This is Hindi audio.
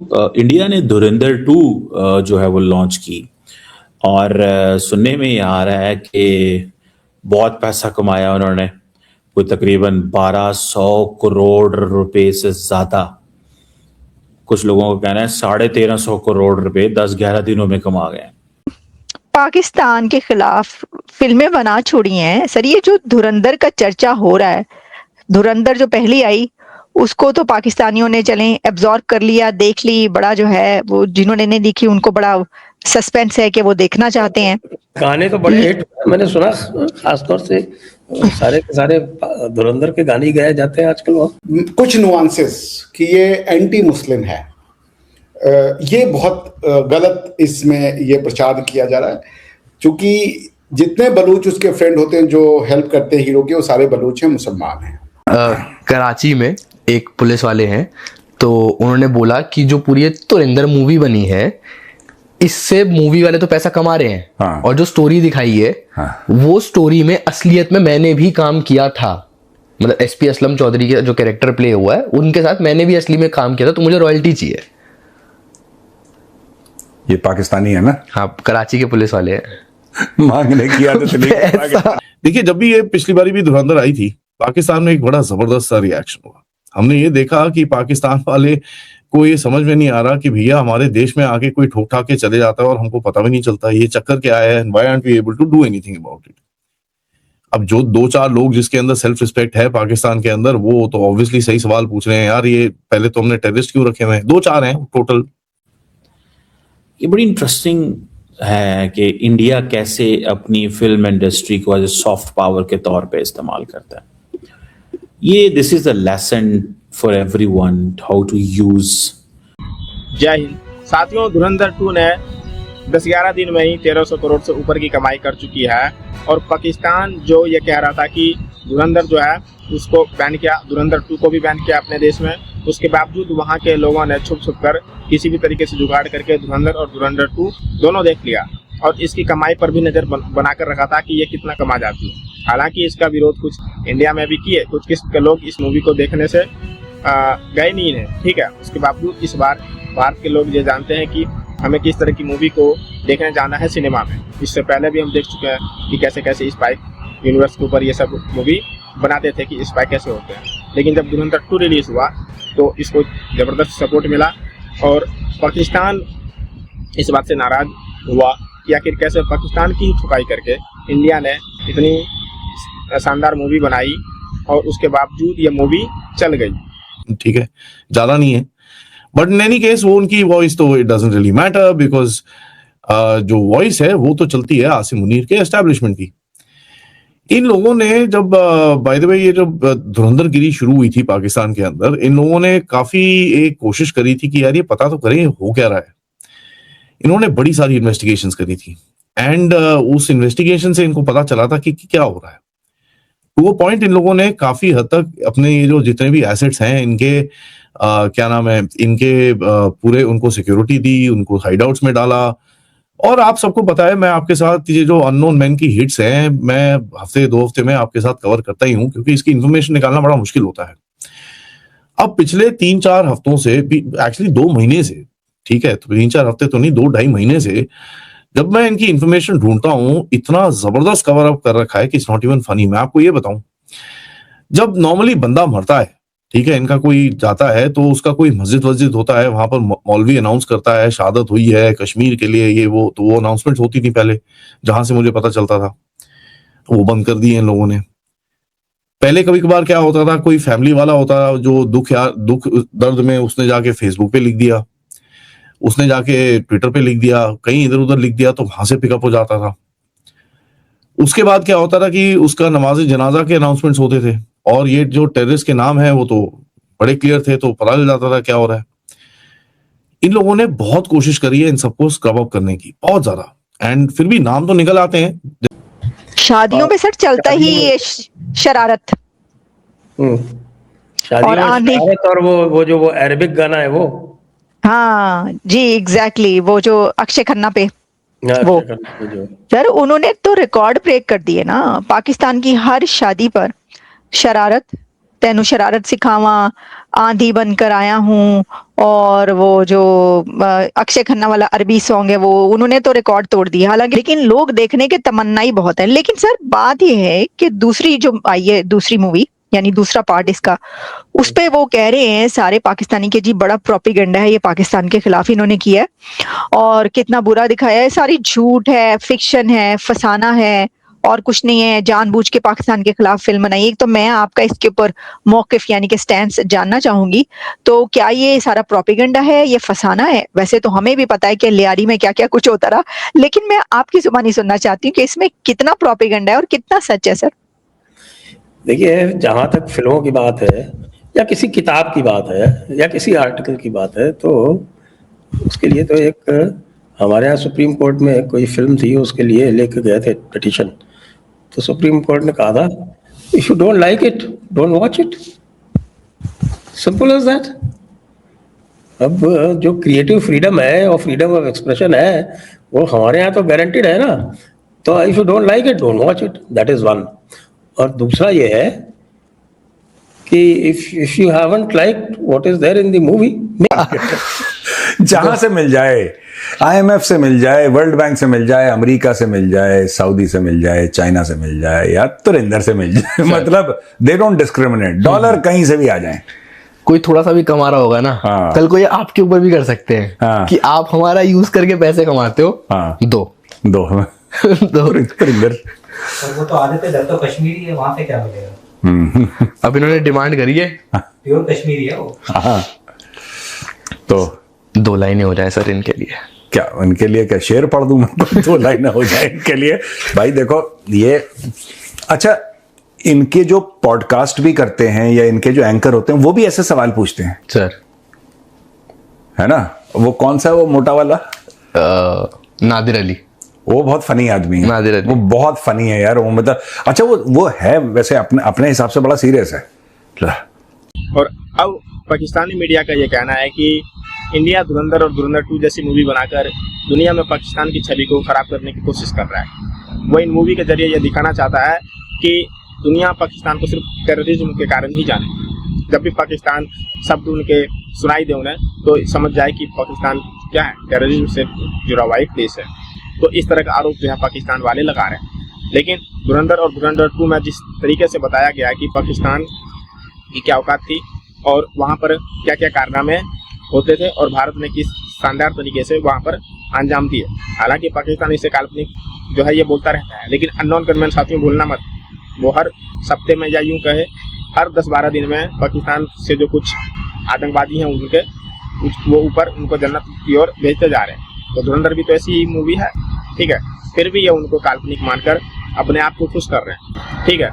इंडिया ने धुरंधर 2 जो है वो लॉन्च की, और सुनने में ये आ रहा है कि बहुत पैसा कमाया उन्होंने, कोई तकरीबन 1200 करोड़ रुपए से ज्यादा। कुछ लोगों का कहना है 1350 करोड़ रुपए 10-11 दिनों में कमा गए। पाकिस्तान के खिलाफ फिल्में बना छोड़ी हैं सर। ये जो धुरंधर का चर्चा हो रहा है, धुरंधर जो पहली आई उसको तो पाकिस्तानियों ने चले एब्जॉर्ब कर लिया, देख ली। बड़ा जो है वो जिन्होंने नहीं देखी उनको बड़ा सस्पेंस है कि वो देखना चाहते हैं। गाने तो बड़े हिट मैंने सुना, खासतौर से सारे के सारे धुरंधर के गाने गाए जाते हैं आजकल। वहाँ कुछ नुआंसेस कि ये एंटी मुस्लिम है, ये बहुत गलत इसमें ये प्रचार किया जा रहा है, क्योंकि जितने बलूच उसके फ्रेंड होते हैं जो हेल्प करते हैं हीरो के, वो सारे बलूच हैं, मुसलमान हैं। कराची में एक पुलिस वाले हैं, तो उन्होंने बोला कि जो पूरी धुरंधर मूवी बनी है इससे मूवी वाले तो पैसा कमा रहे हैं। हाँ। और जो स्टोरी दिखाई है, हाँ। वो स्टोरी में असलियत में मैंने भी काम किया था। मतलब एसपी असलम चौधरी का जो कैरेक्टर प्ले हुआ है उनके साथ मैंने भी असली में काम किया था, तो मुझे रॉयल्टी चाहिए। ये पाकिस्तानी है ना? हाँ, कराची के पुलिस वाले हैं। मांगने की आदत नहीं। देखिए, जब भी ये पिछली बारी भी धुरंधर आई थी, पाकिस्तान में एक बड़ा जबरदस्त सा रिएक्शन हुआ। हमने ये देखा कि पाकिस्तान वाले को ये समझ में नहीं आ रहा कि भैया हमारे देश में आके कोई ठोक ठाक के चले जाता है और हमको पता भी नहीं चलता ये चक्कर क्या है, why aren't we able to do anything about it. अब जो 2-4 लोग जिसके अंदर सेल्फ रिस्पेक्ट है पाकिस्तान के अंदर, वो तो ऑब्वियसली सही सवाल पूछ रहे हैं, यार ये पहले तो हमने टेररिस्ट क्यों रखे हुए हैं? 2-4 हैं टोटल। ये बड़ी इंटरेस्टिंग है कि इंडिया कैसे अपनी फिल्म इंडस्ट्री को एज ए सॉफ्ट पावर के तौर पे इस्तेमाल करता है। ये this is a lesson for everyone how to use. जय हिंद साथियों, धुरंधर 2 ने 10-11 दिन में ही 1300 करोड़ से ऊपर की कमाई कर चुकी है। और पाकिस्तान जो ये कह रहा था कि धुरंधर जो है उसको बैन किया, धुरंधर 2 को भी बैन किया अपने देश में, उसके बावजूद वहाँ के लोगों ने छुप छुप कर किसी भी तरीके से जुगाड़ करके धुरंधर और धुरंधर 2 दोनों देख लिया और इसकी कमाई पर भी नज़र बनाकर रखा था कि ये कितना कमा जाती है। हालांकि इसका विरोध कुछ इंडिया में भी किए, कुछ के लोग इस मूवी को देखने से गए नहीं हैं, ठीक है। उसके बावजूद इस बार भारत के लोग ये जानते हैं कि हमें किस तरह की मूवी को देखने जाना है सिनेमा में। इससे पहले भी हम देख चुके हैं कि कैसे कैसे स्पाई यूनिवर्स के ऊपर ये सब मूवी बनाते थे कि स्पाई कैसे होते हैं। लेकिन जब धुरंधर 2 रिलीज़ हुआ तो इसको ज़बरदस्त सपोर्ट मिला और पाकिस्तान इस बात से नाराज़ हुआ कि आखिर कैसे पाकिस्तान की ठुकाई करके इंडिया ने इतनी शानदार मूवी बनाई और उसके बावजूद ये मूवी चल गई। ठीक है, ज़्यादा नहीं है, बट इन एनी केस वो उनकी वॉइस तो it doesn't really matter, because जो वॉइस है वो तो चलती है आसिम मुनीर के एस्टैब्लिशमेंट की। इन लोगों ने जब बाय द वे ये जब धुरंधर गिरी शुरू हुई थी पाकिस्तान के अंदर, इन लोगों ने काफी एक कोशिश करी थी कि यार ये पता तो करें हो क्या रहा है। इन्होंने बड़ी सारी इन्वेस्टिगेशंस करी थी एंड उस इन्वेस्टिगेशन से इनको पता चला था कि क्या हो रहा है। तो वो पॉइंट इन लोगों ने काफी हद तक अपने ये जो जितने भी एसेट्स हैं इनके क्या नाम है इनके पूरे उनको सिक्योरिटी दी, उनको हाइडआउट्स में डाला। और आप सबको पता है, मैं आपके साथ ये जो अननोन मैन की हिट्स हैं मैं हफ्ते 2 हफ्ते में आपके साथ कवर करता ही हूं, क्योंकि इसकी इन्फॉर्मेशन निकालना बड़ा मुश्किल होता है। अब पिछले 3-4 हफ्तों से, एक्चुअली 2 महीने से, ठीक है, तो 3-4 हफ्ते तो नहीं, 2-2.5 महीने से जब मैं इनकी इन्फॉर्मेशन ढूंढता हूं, इतना जबरदस्त कवर अप कर रखा है कि इट्स नॉट इवन फनी। मैं आपको ये बताऊं, जब नॉर्मली बंदा मरता है, ठीक है, इनका कोई जाता है तो उसका कोई मस्जिद होता है, वहां पर मौलवी अनाउंस करता है शहादत हुई है कश्मीर के लिए, ये वो, तो वो अनाउंसमेंट होती थी पहले, जहां से मुझे पता चलता था। वो बंद कर दिए इन लोगों ने। पहले कभी कभार क्या होता था, कोई फैमिली वाला होता जो दुख दर्द में उसने जाके फेसबुक पे लिख दिया, उसने जाके ट्विटर पे लिख दिया, कहीं इधर उधर लिख दिया, तो वहां से पिकअप हो जाता था। उसके बाद क्या होता था कि उसका नमाज जनाजा के अनाउंसमेंट्स होते थे और ये जो टेररिस्ट के नाम है वो तो बड़े क्लियर थे, तो पता चल जाता था क्या हो रहा है। इन लोगों ने बहुत कोशिश करी है इन सबको स्क्रब अप करने की, बहुत ज्यादा, एंड फिर भी नाम तो निकल आते हैं। शादियों में सर चलता ही ये शरारत। शादियों में शरारत और वो जो अरेबिक गाना है वो, हाँ जी एग्जैक्टली, वो जो अक्षय खन्ना पे वो सर उन्होंने तो रिकॉर्ड ब्रेक कर दिए ना। पाकिस्तान की हर शादी पर शरारत, तेनू शरारत सिखावा, आंधी बनकर आया हूँ, और वो जो अक्षय खन्ना वाला अरबी सॉन्ग है वो उन्होंने तो रिकॉर्ड तोड़ दिया। हालांकि लेकिन लोग देखने के तमन्ना ही बहुत है। लेकिन सर बात ये है कि दूसरी जो आई है, दूसरी मूवी यानी दूसरा पार्ट इसका, उस पे वो कह रहे हैं सारे पाकिस्तानी के जी बड़ा प्रोपेगेंडा है, ये पाकिस्तान के खिलाफ इन्होंने किया है और कितना बुरा दिखाया है, सारी झूठ है, फिक्शन है, फसाना है और कुछ नहीं है, जानबूझ के पाकिस्तान के खिलाफ फिल्म बनाई। एक तो मैं आपका इसके ऊपर मौकिफ यानी कि स्टैंड जानना चाहूंगी, तो क्या ये सारा प्रोपेगेंडा है, ये फसाना है? वैसे तो हमें भी पता है कि लियारी में क्या क्या कुछ होता रहा, लेकिन मैं आपकी जुबानी सुनना चाहती हूँ कि इसमें कितना प्रोपेगेंडा है और कितना सच है सर। देखिए, जहां तक फिल्मों की बात है या किसी किताब की बात है या किसी आर्टिकल की बात है, तो उसके लिए तो एक हमारे यहाँ सुप्रीम कोर्ट में कोई फिल्म थी, उसके लिए लेके गए थे पिटीशन, तो सुप्रीम कोर्ट ने कहा था if you don't like it don't watch it, simple as that. अब जो क्रिएटिव फ्रीडम है और फ्रीडम ऑफ एक्सप्रेशन है वो हमारे यहाँ तो गारंटीड है ना, तो if you don't like it don't watch it, that is one. और दूसरा ये है कि if you haven't liked what is there in the movie, जहां से मिल जाए, IMF से मिल जाए, वर्ल्ड बैंक से मिल जाए, अमेरिका से मिल जाए, सऊदी से मिल जाए, चाइना से मिल जाए या तुरिंदर से मिल जाए, मतलब दे डोंट डिस्क्रिमिनेट, डॉलर कहीं से भी आ जाए। कोई थोड़ा सा भी कमा रहा होगा ना, हाँ। कल को ये आपके ऊपर भी कर सकते हैं, हाँ। कि आप हमारा यूज करके पैसे कमाते हो, हाँ। दो तुरिंदर। और वो तो आदत है, तो कश्मीरी है, वहां से क्या मिलेगा? अब इन्होंने डिमांड करी है, प्योर कश्मीरी है वो। हाँ। तो 2 लाइनें हो जाए सर इनके लिए। क्या उनके लिए क्या शेर पढ़ दूं मैं? 2 लाइन हो जाए इनके लिए। भाई देखो ये, अच्छा इनके जो पॉडकास्ट भी करते हैं या इनके जो एंकर होते हैं वो भी ऐसे सवाल पूछते हैं सर, है ना? वो कौन सा, वो मोटा वाला नादिर अली, वो बहुत फनी आदमी है, नादिर अली। वो बहुत फनी है यार, वो मतलब अच्छा वो है वैसे अपने हिसाब से बड़ा सीरियस है। और अब पाकिस्तानी मीडिया का ये कहना है कि इंडिया धुरंधर और धुरंधर 2 जैसी मूवी बनाकर दुनिया में पाकिस्तान की छवि को खराब करने की कोशिश कर रहा है। वो इन मूवी के जरिए ये दिखाना चाहता है कि दुनिया पाकिस्तान को सिर्फ टेररिज्म के कारण ही जाने। जब भी पाकिस्तान शब्द उनके सुनाई दे उन्हें तो समझ जाए कि पाकिस्तान क्या है, टेररिज्म से जुड़ा हुआ एक देश है। तो इस तरह का आरोप जो है पाकिस्तान वाले लगा रहे हैं। लेकिन धुरंधर और धुरंधर 2 में जिस तरीके से बताया गया कि पाकिस्तान की क्या औकात थी और वहाँ पर क्या क्या कारनामे होते थे और भारत ने किस शानदार तरीके से वहाँ पर अंजाम दिए। हालांकि पाकिस्तान इसे काल्पनिक जो है ये बोलता रहता है, लेकिन अननोन गनमैन साथियों भूलना मत, वो हर सप्ते में या यूं कहे हर 10-12 दिन में पाकिस्तान से जो कुछ आतंकवादी हैं उनके वो ऊपर उनको जन्नत की ओर भेजते जा रहे हैं। तो धुरंधर भी तो ऐसी ही मूवी है, ठीक है, फिर भी ये उनको काल्पनिक मानकर अपने आप को खुश कर रहे हैं, ठीक है।